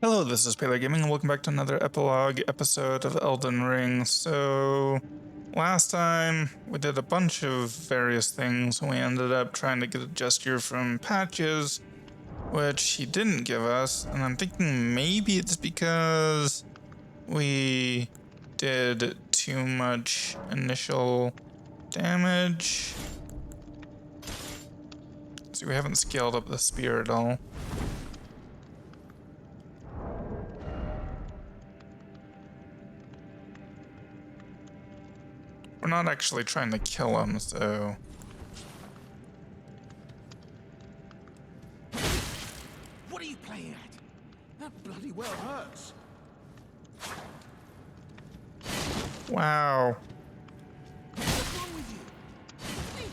Hello, this is Epilog Gaming, and welcome back to another Epilogue episode of Elden Ring. So, last time we did a bunch of various things. We ended up trying to get a gesture from Patches, which he didn't give us, and I'm thinking maybe it's because we did too much initial damage. See, we haven't scaled up the spear at all. We're not actually trying to kill him, so... What are you playing at? That bloody well hurts. Wow. What's wrong with you? Hey,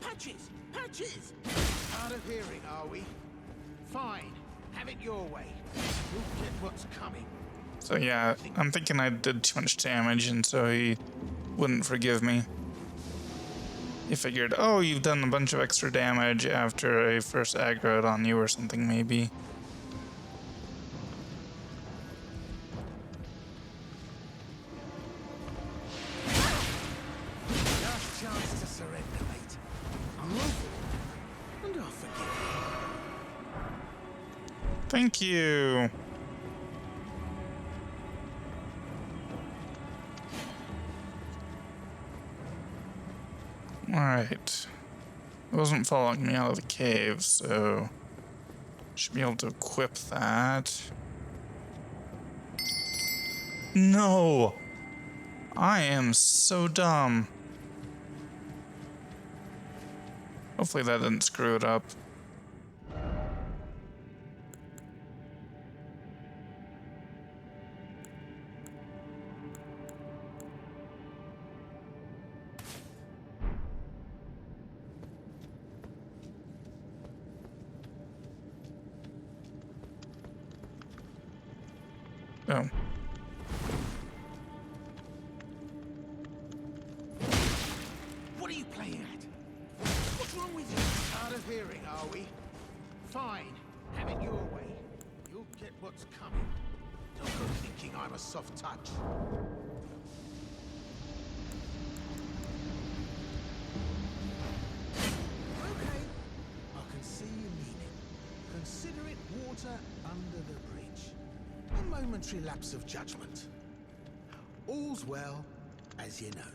Patches! Patches! Hard of hearing, are we? Fine. Have it your way. You'll get what's coming. So yeah, I'm thinking I did too much damage, and so he wouldn't forgive me. He figured, oh, you've done a bunch of extra damage after I first aggroed on you or something, maybe. Last chance to surrender, mate. Move, and I'll forgive you. Thank you. Alright. It wasn't following me out of the cave, so... should be able to equip that. No! I am so dumb. Hopefully that didn't screw it up. Oh. What are you playing at? What's wrong with you? Hard of hearing, are we? Fine. Have it your way. You'll get what's coming. Don't go thinking I'm a soft touch. Okay. I can see you mean it. Consider it water under the bridge. A momentary lapse of judgment. All's well, as you know.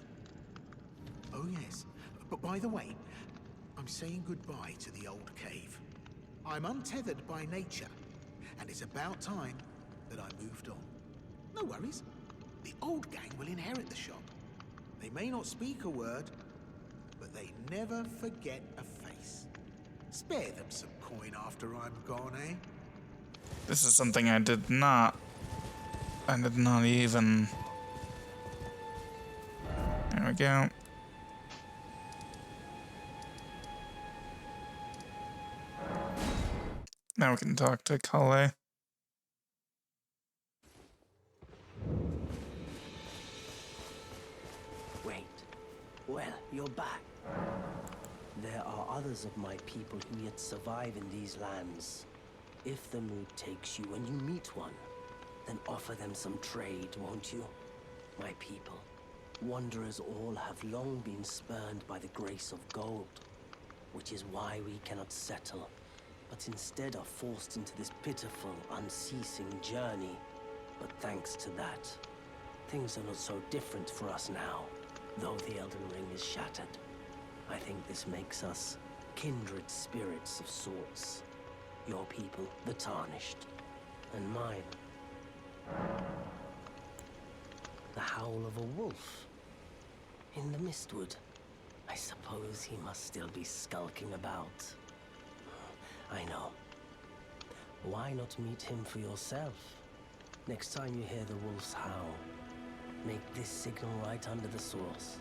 Oh yes, but by the way, I'm saying goodbye to the old cave. I'm untethered by nature, and it's about time that I moved on. No worries. The old gang will inherit the shop. They may not speak a word, but they never forget a face. Spare them some coin after I'm gone, eh? This is something I did not even... There we go. Now we can talk to Kale. Wait. Well, you're back. There are others of my people who yet survive in these lands. If the mood takes you and you meet one, then offer them some trade, won't you? My people, wanderers all have long been spurned by the grace of gold, which is why we cannot settle, but instead are forced into this pitiful, unceasing journey. But thanks to that, things are not so different for us now, though the Elden Ring is shattered. I think this makes us kindred spirits of sorts. Your people, the Tarnished, and mine, the howl of a wolf in the Mistwood. I suppose he must still be skulking about. I know. Why not meet him for yourself? Next time you hear the wolf's howl, make this signal right under the source.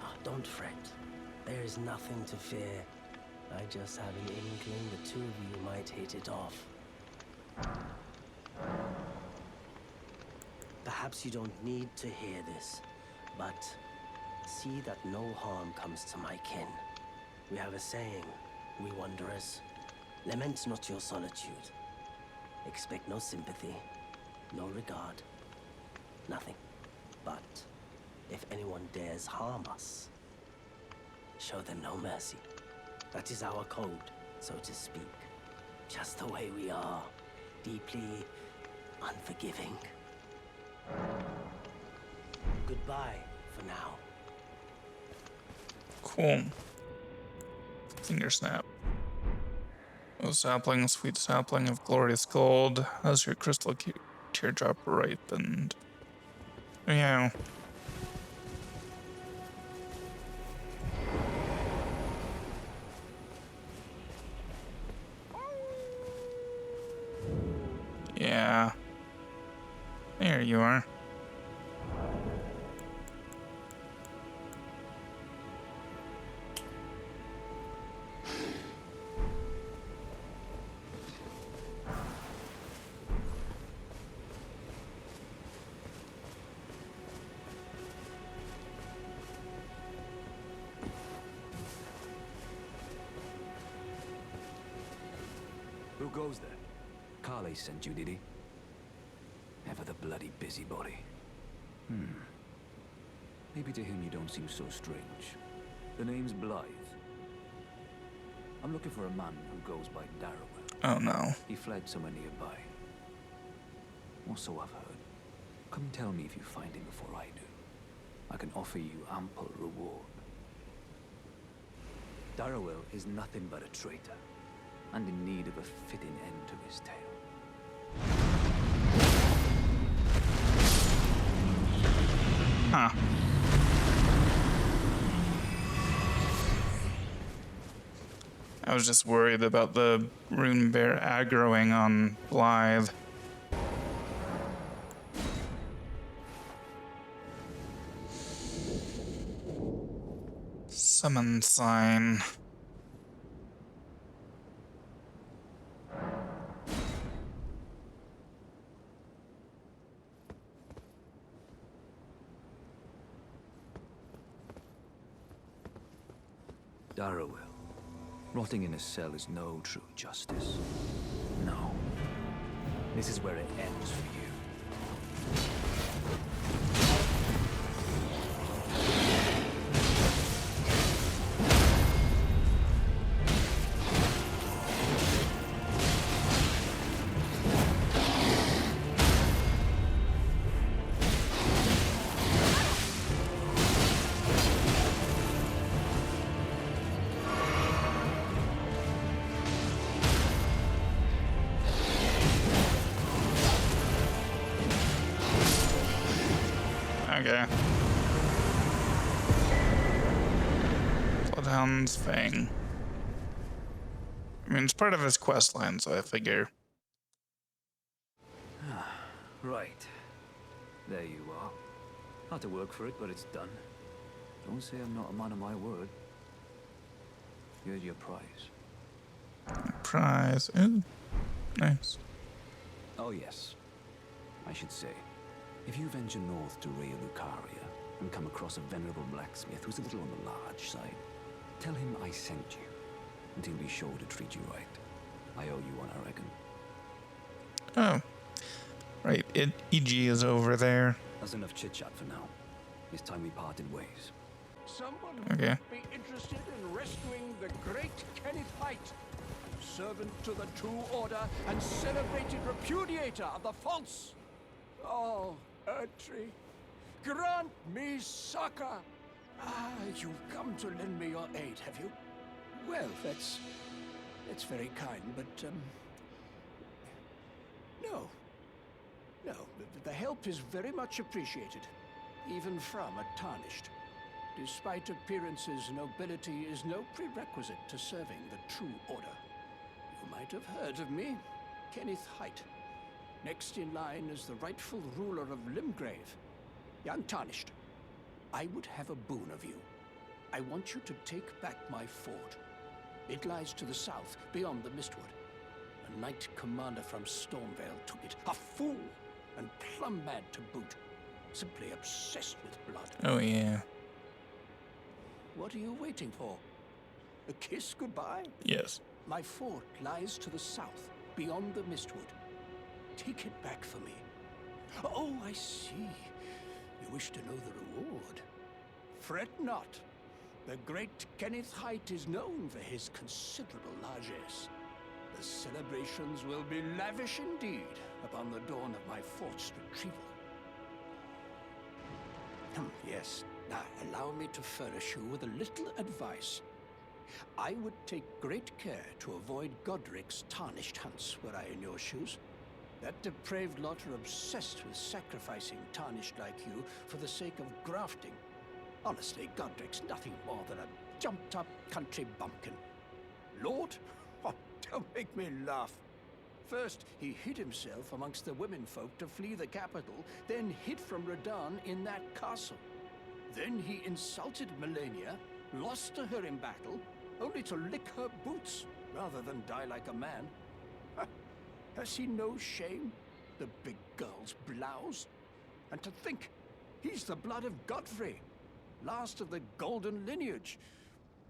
Oh, don't fret. There is nothing to fear. I just have an inkling the two of you might hit it off. Perhaps you don't need to hear this, but see that no harm comes to my kin. We have a saying, we wanderers, lament not your solitude, Expect no sympathy, no regard, nothing. But if anyone dares harm us, show them no mercy. That is our code, so to speak. Just the way we are, deeply unforgiving. Goodbye for now. Cool. Finger snap. O sapling, sweet sapling of glorious gold, has your crystal teardrop ripened? Yeah. Yeah. There you are. Who goes there? Carly sent you, did he? Ever the bloody busybody. Maybe to him you don't seem so strange. The name's Blythe. I'm looking for a man who goes by Darrowell. Oh no. He fled somewhere nearby. Or so I've heard. Come tell me if you find him before I do. I can offer you ample reward. Darrowell is nothing but a traitor, and in need of a fitting end to his tale. Huh. I was just worried about the rune bear aggroing on Blythe. Summon sign. Darrowell. Rotting in a cell is no true justice. No. This is where it ends for you. Okay. Bloodhound's Fang. I mean, it's part of his quest line, so I figure. Right. There you are. Had to work for it, but it's done. Don't say I'm not a man of my word. Here's your prize. Prize. Ooh, nice. Oh, yes. I should say, if you venture north to Raya Lucaria and come across a venerable blacksmith who's a little on the large side, tell him I sent you, and he'll be sure to treat you right. I owe you one, I reckon. Oh. Right, EG is over there. That's enough chit-chat for now. It's time we parted ways. Someone Okay. would be interested in rescuing the great Kenneth Height, servant to the True Order and celebrated repudiator of the false. Oh, Erdtree, grant me succor. You've come to lend me your aid, have you? Well, that's very kind, but no. The help is very much appreciated, even from a tarnished. Despite appearances, nobility is no prerequisite to serving the True Order. You might have heard of me, Kenneth Height. Next in line is the rightful ruler of Limgrave, the Untarnished. I would have a boon of you. I want you to take back my fort. It lies to the south, beyond the Mistwood. A knight commander from Stormvale took it. A fool, and plumb mad to boot. Simply obsessed with blood. Oh, yeah. What are you waiting for? A kiss goodbye? Yes. My fort lies to the south, beyond the Mistwood. take it back for me? Oh, I see. You wish to know the reward. Fret not. The great Kenneth Height is known for his considerable largesse. The celebrations will be lavish indeed upon the dawn of my fort's retrieval. Yes, now allow me to furnish you with a little advice. I would take great care to avoid Godric's tarnished hunts were I in your shoes. That depraved lot are obsessed with sacrificing tarnished like you for the sake of grafting. Honestly, Godric's nothing more than a jumped-up country bumpkin. Lord? Oh, don't make me laugh. First, he hid himself amongst the womenfolk to flee the capital, then hid from Radahn in that castle. Then he insulted Melania, lost to her in battle, only to lick her boots rather than die like a man. Has he no shame, the big girl's blouse? And to think, he's the blood of Godfrey, last of the golden lineage,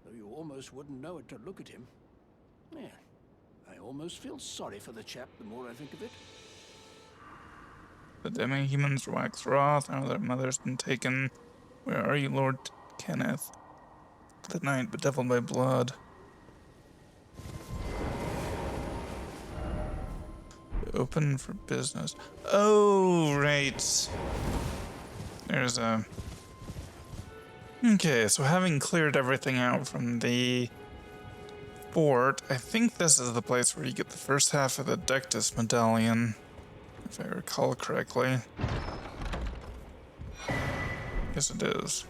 though you almost wouldn't know it to look at him. Yeah, I almost feel sorry for the chap the more I think of it. The demi-humans wax wroth, now their mother's been taken. Where are you, Lord Kenneth? The night bedeviled by blood. Open for business. Oh, right. There's a... Okay, so having cleared everything out from the fort, I think this is the place where you get the first half of the Dectus medallion, if I recall correctly. Yes, it is.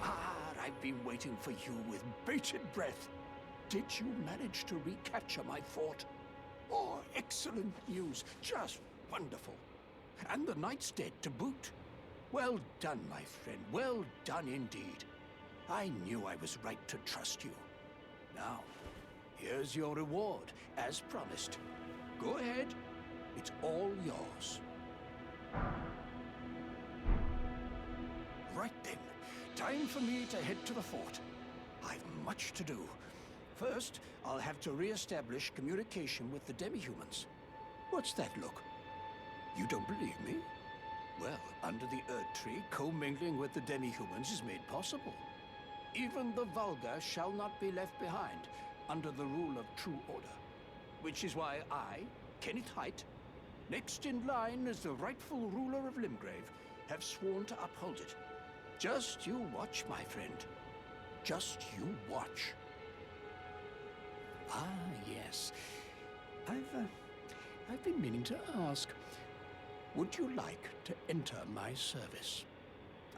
I've been waiting for you with bated breath. Did you manage to recapture my fort? Oh, excellent news. Just wonderful. And the knight's dead to boot. Well done, my friend. Well done indeed. I knew I was right to trust you. Now, here's your reward, as promised. Go ahead. It's all yours. Right then. Time for me to head to the fort. I've much to do. First, I'll have to re-establish communication with the demi-humans. What's that look? You don't believe me? Well, under the Erd Tree, commingling with the demi-humans is made possible. Even the vulgar shall not be left behind under the rule of true order. Which is why I, Kenneth Height, next in line as the rightful ruler of Limgrave, have sworn to uphold it. Just you watch, my friend. Just you watch. Ah, yes. I've been meaning to ask. Would you like to enter my service?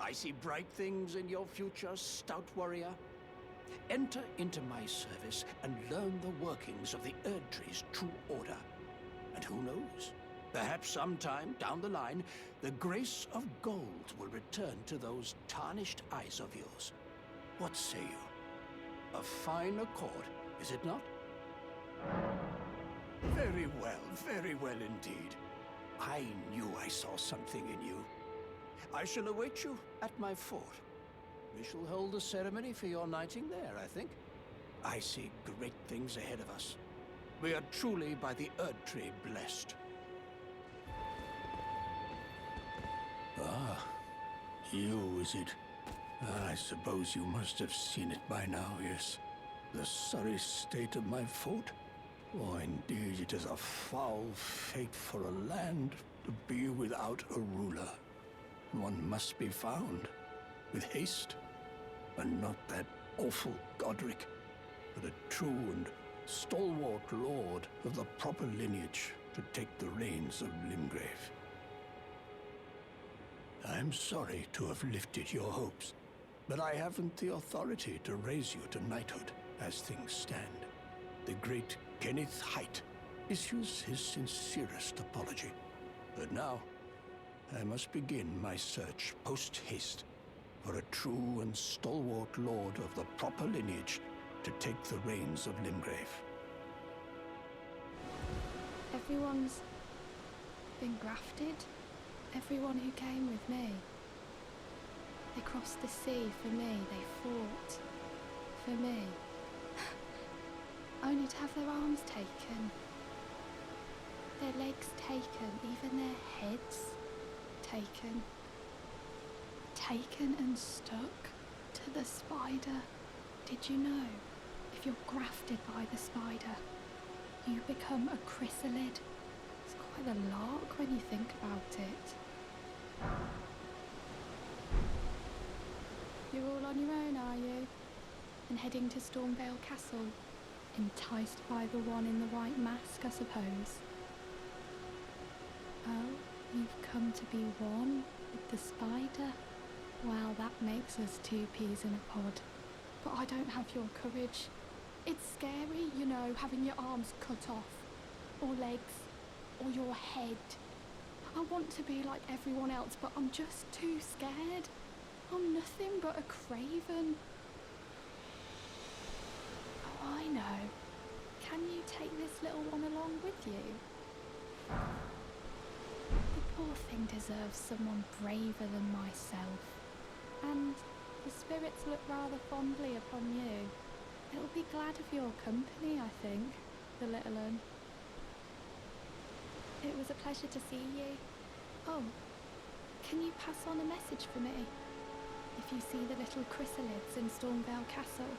I see bright things in your future, stout warrior. Enter into my service and learn the workings of the Erd Tree's true order. And who knows? Perhaps sometime down the line, the grace of gold will return to those tarnished eyes of yours. What say you? A fine accord, is it not? Very well indeed. I knew I saw something in you. I shall await you at my fort. We shall hold a ceremony for your knighting there, I think. I see great things ahead of us. We are truly by the Erd Tree blessed. Ah, you, is it? I suppose you must have seen it by now, yes. The sorry state of my fort. Oh, indeed, it is a foul fate for a land to be without a ruler. One must be found, with haste, and not that awful Godric, but a true and stalwart lord of the proper lineage to take the reins of Limgrave. I'm sorry to have lifted your hopes, but I haven't the authority to raise you to knighthood as things stand. The great Kenneth Height issues his sincerest apology. But now, I must begin my search post-haste for a true and stalwart lord of the proper lineage to take the reins of Limgrave. Everyone's been grafted. Everyone who came with me. They crossed the sea for me. They fought for me. Only wanted to have their arms taken, their legs taken, even their heads taken. Taken and stuck to the spider. Did you know, if you're grafted by the spider, you become a chrysalid? It's quite a lark when you think about it. You're all on your own, are you? And heading to Stormvale Castle? Enticed by the one in the white mask, I suppose? Oh, you've come to be one with the spider? Well, that makes us two peas in a pod. But I don't have your courage. It's scary, you know, having your arms cut off, or legs, or your head. I want to be like everyone else, but I'm just too scared. I'm nothing but a craven. Oh, I know. Can you take this little one along with you? The poor thing deserves someone braver than myself. And the spirits look rather fondly upon you. It'll be glad of your company, I think, the little un. It was a pleasure to see you. Oh, can you pass on a message for me? If you see the little chrysalids in Stormvale Castle,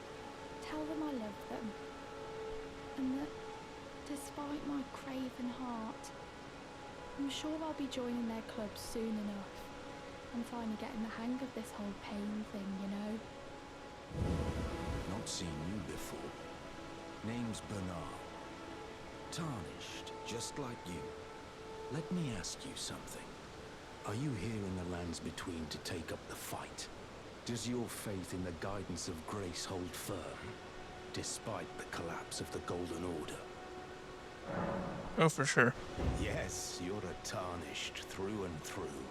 tell them I love them. And that, despite my craven heart, I'm sure I'll be joining their club soon enough. I'm finally getting the hang of this whole pain thing, you know. Not seen you before. Name's Bernard. Tarnished, just like you. Let me ask you something. Are you here in the lands between to take up the fight? Does your faith in the guidance of grace hold firm, despite the collapse of the Golden Order? Oh, for sure. Yes, you're a Tarnished through and through.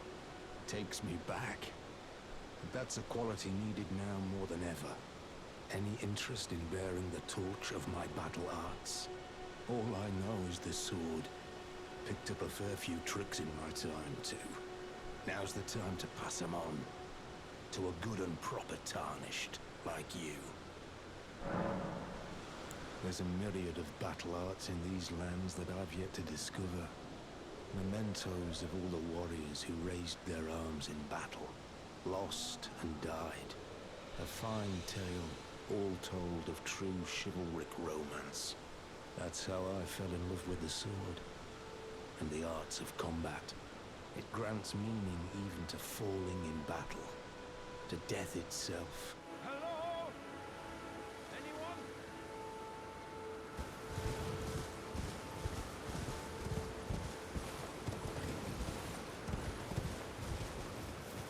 Takes me back. But that's a quality needed now more than ever. Any interest in bearing the torch of my battle arts? All I know is the sword. Picked up a fair few tricks in my time, too. Now's the time to pass them on. To a good and proper Tarnished, like you. There's a myriad of battle arts in these lands that I've yet to discover. Mementos of all the warriors who raised their arms in battle, lost and died. A fine tale, all told of true chivalric romance. That's how I fell in love with the sword, and the arts of combat. It grants meaning even to falling in battle, to death itself. Hello? Anyone?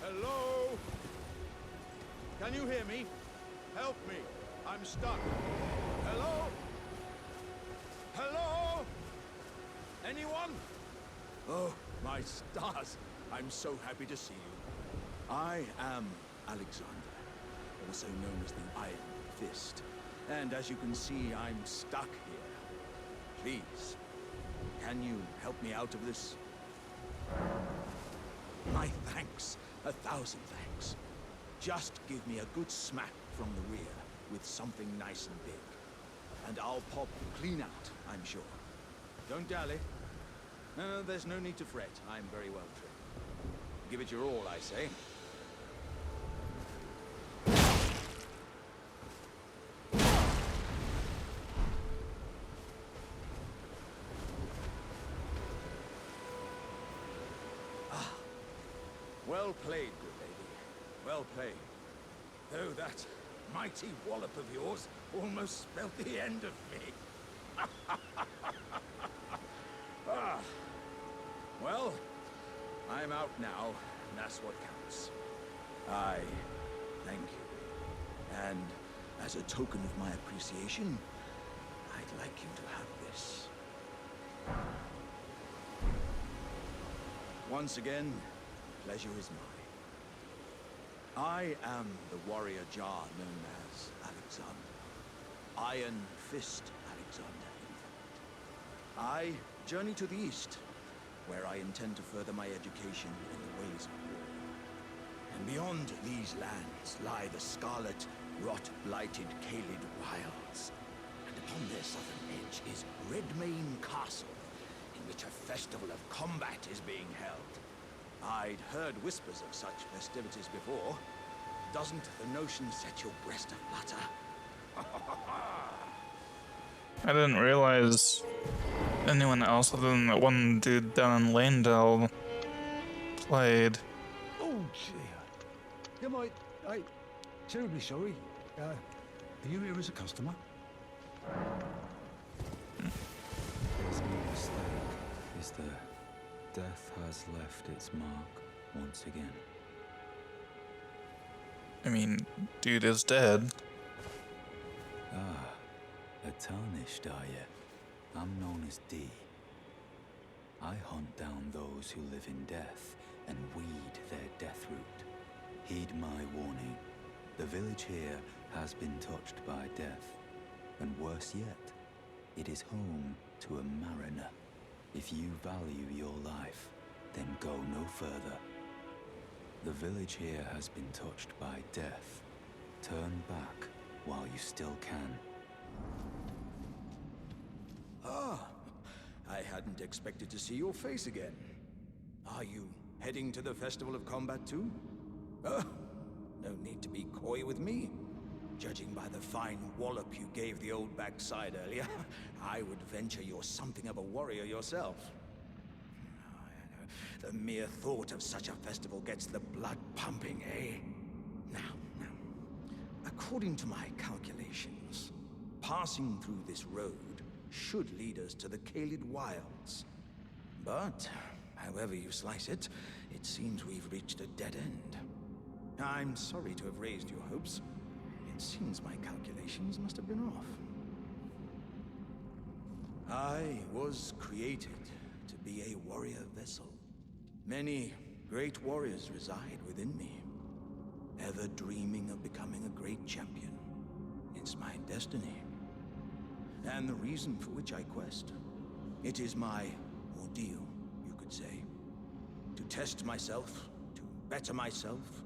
Hello? Can you hear me? Help me. I'm stuck. Hello? Hello? Anyone? Oh, my stars. I'm so happy to see you. I am Alexander, also known as the Iron Fist. And as you can see, I'm stuck here. Please, can you help me out of this? My thanks. 1,000 thanks. Just give me a good smack from the rear with something nice and big. And I'll pop clean out, I'm sure. Don't dally. No, there's no need to fret. I'm very well trained. Give it your all, I say. Ah. Well played, good lady. Well played. Though that mighty wallop of yours almost spelt the end of me. Ah. Well, I'm out now, and that's what counts. I thank you. And as a token of my appreciation, I'd like you to have this. Once again, pleasure is mine. I am the warrior Jar known as Alexander. Iron Fist Alexander, in fact. I journey to the east, where I intend to further my education in the ways of war. And beyond these lands lie the scarlet, rot-blighted Kaled wilds. And upon their southern edge Redmane Castle, in which a festival of combat is being held. I'd heard whispers of such festivities before. Doesn't the notion set your breast aflutter? I didn't realize anyone else other than that one dude down in Landell played. Oh, dear. Yeah, I terribly sorry. Are you here as a customer? There's no mistake, is there? Death has left its mark once again. I mean, dude is dead. Ah, a tarnished, are you? I'm known as D. I hunt down those who live in death and weed their death root. Heed my warning. The village here has been touched by death. And worse yet, it is home to a mariner. If you value your life, then go no further. The village here has been touched by death. Turn back while you still can. Ah, I hadn't expected to see your face again. Are you heading to the Festival of Combat too? Oh, no need to be coy with me. Judging by the fine wallop you gave the old backside earlier, I would venture you're something of a warrior yourself. The mere thought of such a festival gets the blood pumping, eh? Now, according to my calculations, passing through this road should lead us to the Caelid Wilds. But, however you slice it, it seems we've reached a dead end. I'm sorry to have raised your hopes. It seems my calculations must have been off. I was created to be a warrior vessel. Many great warriors reside within me, ever dreaming of becoming a great champion. It's my destiny, and the reason for which I quest. It is my ordeal, you could say. To test myself, to better myself,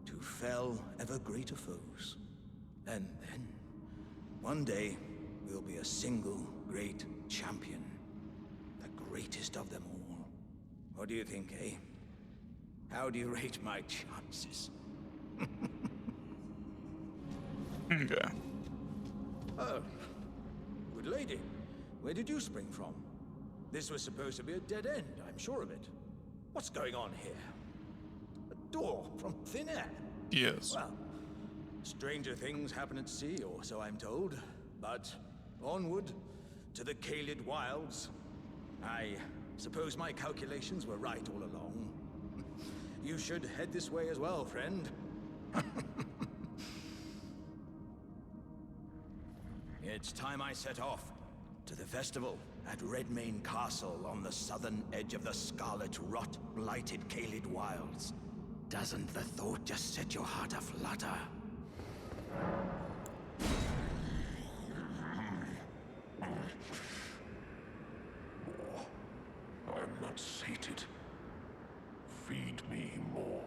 to fell ever greater foes. And then, one day, we'll be a single great champion. The greatest of them all. What do you think, eh? How do you rate my chances? Okay. Oh, good lady. Where did you spring from? This was supposed to be a dead end, I'm sure of it. What's going on here? A door from thin air? Yes. Well, stranger things happen at sea, or so I'm told. But onward to the Caelid Wilds. I suppose my calculations were right all along. You should head this way as well, friend. It's time I set off to the festival at Redmane Castle on the southern edge of the scarlet rot-blighted Caelid Wilds. Doesn't the thought just set your heart aflutter? I'm not sated. Feed me more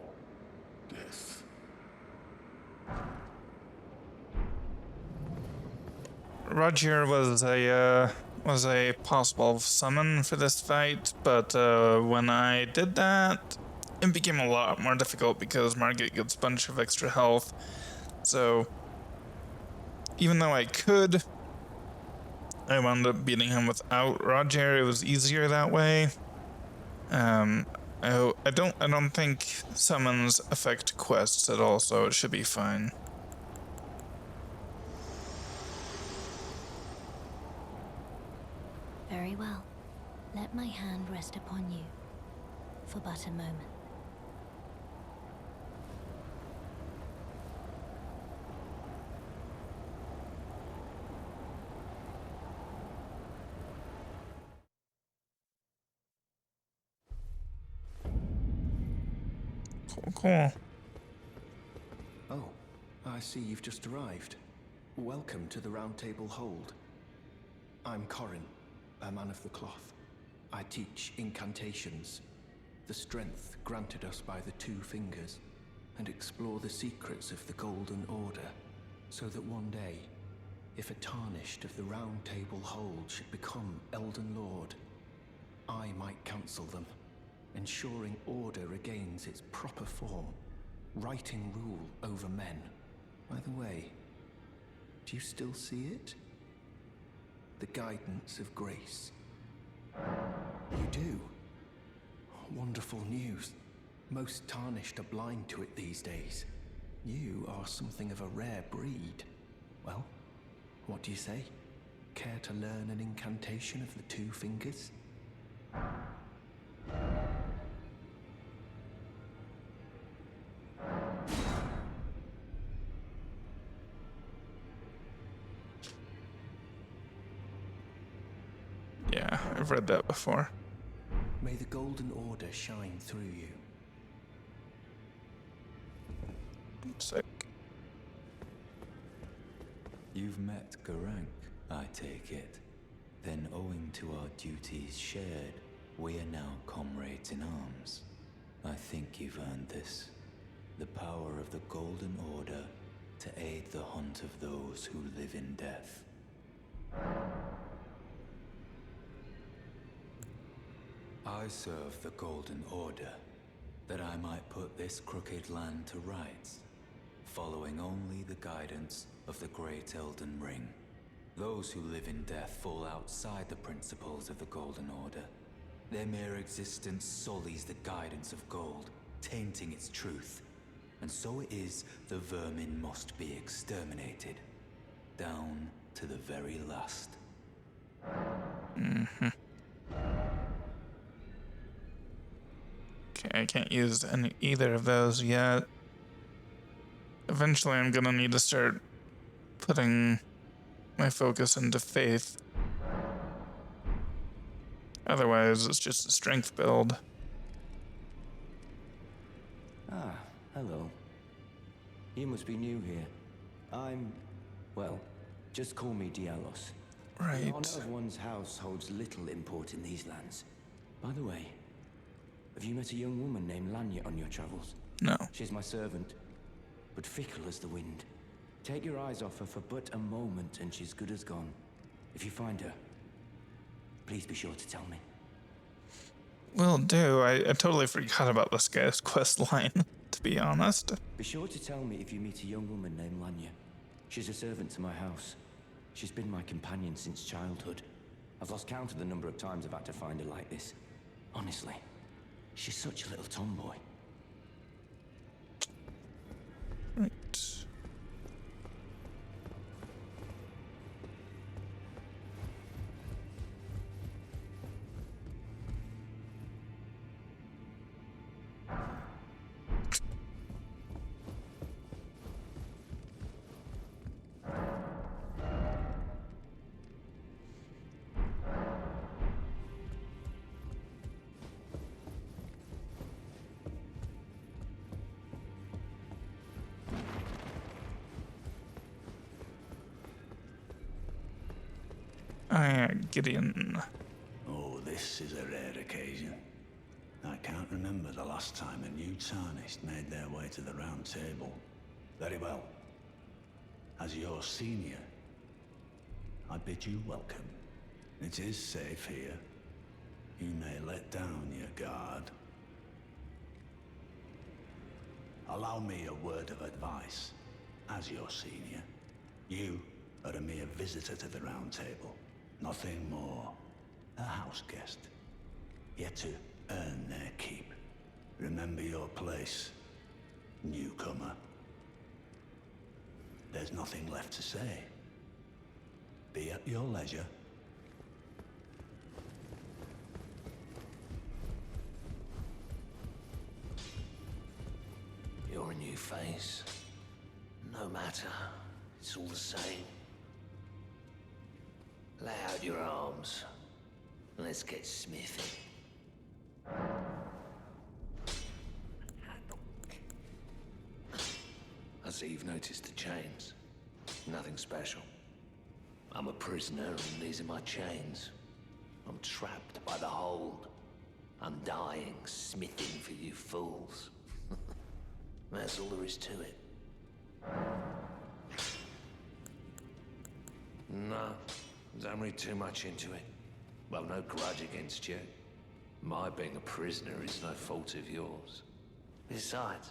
death. Roger was a possible summon for this fight, but when I did that, it became a lot more difficult because Margit gets a bunch of extra health. So even though I could, I wound up beating him without Roger. It was easier that way. I don't think summons affect quests at all, so it should be fine. Very well. Let my hand rest upon you for but a moment. Cool. Oh, I see you've just arrived. Welcome to the Round Table Hold. I'm Corin, a man of the cloth. I teach incantations, the strength granted us by the Two Fingers, and explore the secrets of the Golden Order, so that one day if a tarnished of the Round Table Hold should become Elden Lord, I might counsel them, ensuring order regains its proper form, righting rule over men. By the way, do you still see it? The guidance of grace. You do? Wonderful news. Most tarnished are blind to it these days. You are something of a rare breed. Well, what do you say? Care to learn an incantation of the two fingers? Yeah, I've read that before. May the Golden Order shine through you. Sick. You've met Garank, I take it. Then owing to our duties shared, we are now comrades in arms. I think you've earned this. The power of the Golden Order to aid the hunt of those who live in death. I serve the Golden Order, that I might put this crooked land to rights, following only the guidance of the great Elden Ring. Those who live in death fall outside the principles of the Golden Order. Their mere existence sullies the guidance of gold, tainting its truth. And so it is the vermin must be exterminated, down to the very last. Okay, I can't use either of those yet. Eventually I'm gonna need to start putting my focus into faith. Otherwise, it's just a strength build. Ah, hello. You must be new here. Well, just call me Dialos. Right. The honor of one's house holds little import in these lands. By the way, have you met a young woman named Lanya on your travels? No. She's my servant, but fickle as the wind. Take your eyes off her for but a moment and she's good as gone. If you find her, please be sure to tell me. Will do. I totally forgot about this guy's quest line, to be honest. Be sure to tell me if you meet a young woman named Lanya. She's a servant to my house. She's been my companion since childhood. I've lost count of the number of times I've had to find her like this. Honestly, she's such a little tomboy. Right. Gideon. Oh, this is a rare occasion. I can't remember the last time a new tarnished made their way to the Round Table. Very well. As your senior, I bid you welcome. It is safe here. You may let down your guard. Allow me a word of advice. As your senior, you are a mere visitor to the Round Table. Nothing more. A house guest. Yet to earn their keep. Remember your place, newcomer. There's nothing left to say. Be at your leisure. You're a new face. No matter. It's all the same. Lay out your arms. Let's get smithy. I see you've noticed the chains. Nothing special. I'm a prisoner and these are my chains. I'm trapped by the hold. I'm dying, smithing for you fools. That's all there is to it. No, don't read too much into it. Well, no grudge against you. My being a prisoner is no fault of yours. Besides,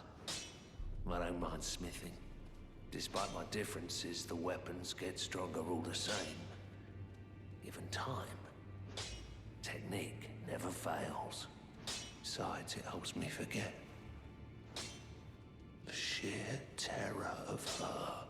I don't mind smithing. Despite my differences, the weapons get stronger all the same. Given time, technique never fails. Besides, it helps me forget the sheer terror of her.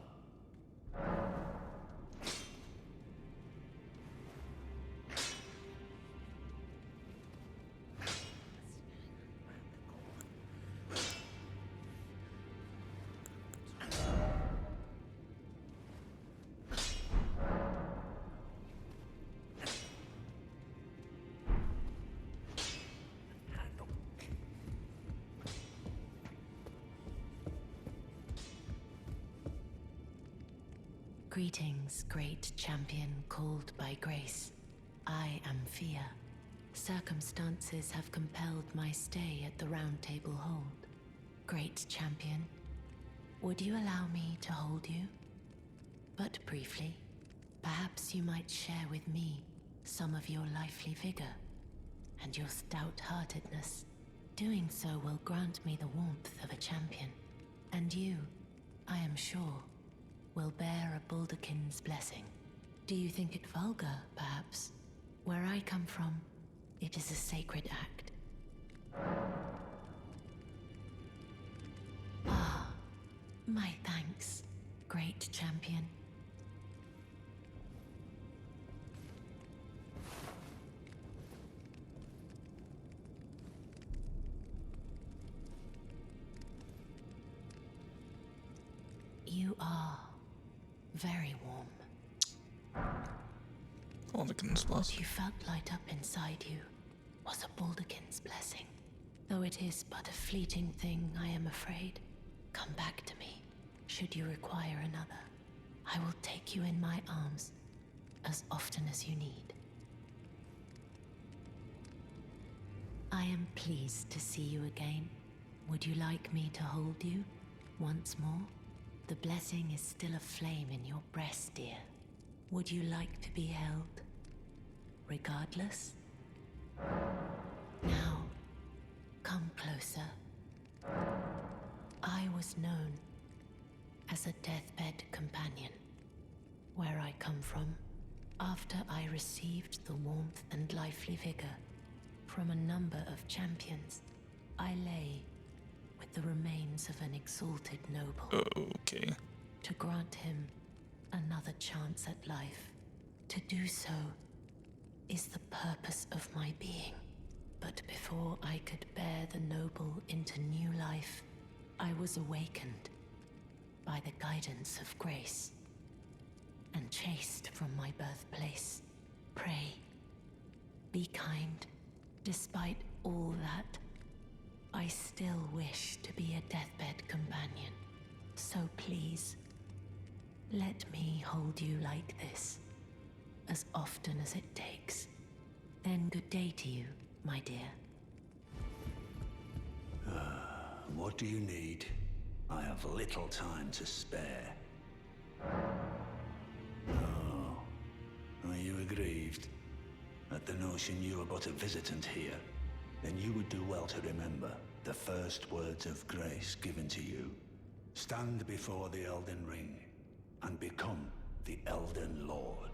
Greetings, great champion called by grace. I am Fia. Circumstances have compelled my stay at the Round Table Hold. Great champion, would you allow me to hold you? But briefly, perhaps you might share with me some of your lively vigor and your stout-heartedness. Doing so will grant me the warmth of a champion, and you, I am sure, will bear a Baldakin's blessing. Do you think it vulgar, perhaps? Where I come from, it is a sacred act. Ah, my thanks, great champion. You are very warm. Baldakin's blessing. What you felt light up inside you was a Baldakin's blessing. Though it is but a fleeting thing, I am afraid. Come back to me, should you require another. I will take you in my arms as often as you need. I am pleased to see you again. Would you like me to hold you once more? The blessing is still aflame in your breast, dear. Would you like to be held, regardless? Now, come closer. I was known as a deathbed companion. Where I come from, after I received the warmth and lively vigor from a number of champions, I lay with the remains of an exalted noble. Okay. To grant him another chance at life. To do so is the purpose of my being. But before I could bear the noble into new life, I was awakened by the guidance of grace and chased from my birthplace. Pray, be kind. Despite all that, I still wish to be a deathbed companion. So please, let me hold you like this, as often as it takes. Then good day to you, my dear. What do you need? I have little time to spare. Oh, are you aggrieved at the notion you are but a visitant here? Then you would do well to remember the first words of grace given to you. Stand before the Elden Ring and become the Elden Lord.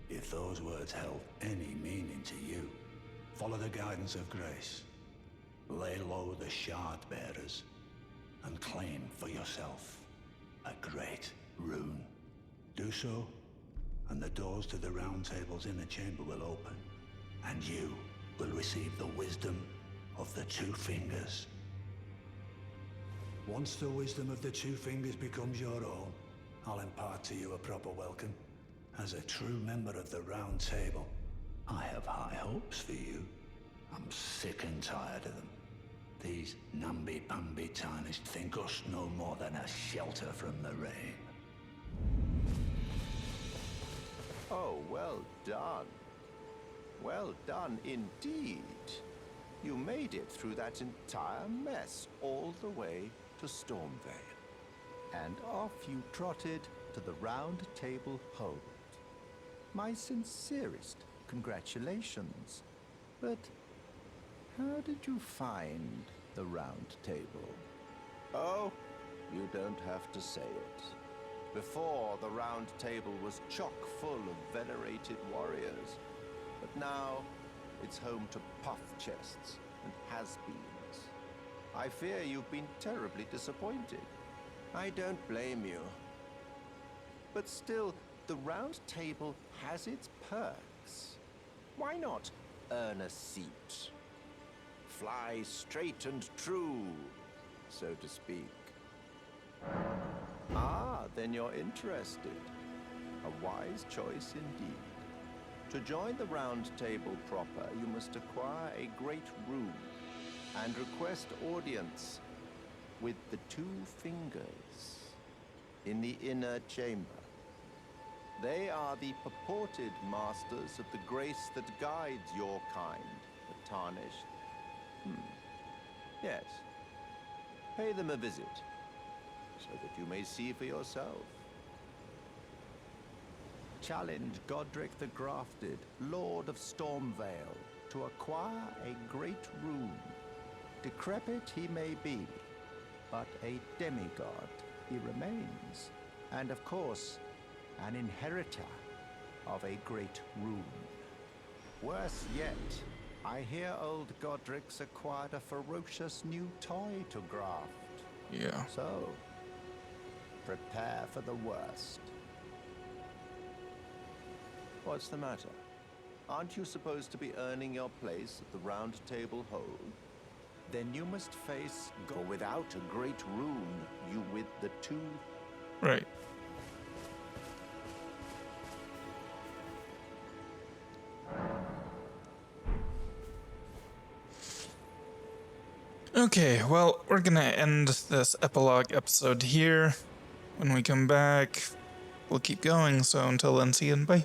If those words held any meaning to you, follow the guidance of grace. Lay low the shard bearers and claim for yourself a great rune. Do so, and the doors to the Round Table's inner chamber will open, and you will receive the wisdom of the Two Fingers. Once the wisdom of the Two Fingers becomes your own, I'll impart to you a proper welcome. As a true member of the Round Table, I have high hopes for you. I'm sick and tired of them. These namby-pamby tarnished think us no more than a shelter from the rain. Oh, well done. Well done indeed. You made it through that entire mess all the way to Stormvale. And off you trotted to the Round Table Hold. My sincerest congratulations. But how did you find the Round Table? Oh, you don't have to say it. Before, the Round Table was chock full of venerated warriors. But now, it's home to puff chests and has-beens. I fear you've been terribly disappointed. I don't blame you. But still, the Round Table has its perks. Why not earn a seat? Fly straight and true, so to speak. Ah, then you're interested. A wise choice indeed. To join the Round Table proper, you must acquire a great room and request audience with the 2 fingers in the inner chamber. They are the purported masters of the grace that guides your kind, the Tarnished. Yes. Pay them a visit, so that you may see for yourself. Challenge Godric the Grafted, Lord of Stormvale, to acquire a great rune. Decrepit he may be, but a demigod he remains. And of course, an inheritor of a great rune. Worse yet, I hear old Godric's acquired a ferocious new toy to graft. Yeah. So, prepare for the worst. What's the matter? Aren't you supposed to be earning your place at the Round Table Hold? Then you must face go without a great rune, you with the 2. Right. Okay, well, we're gonna end this epilogue episode here. When we come back, we'll keep going, so until then, see you and bye.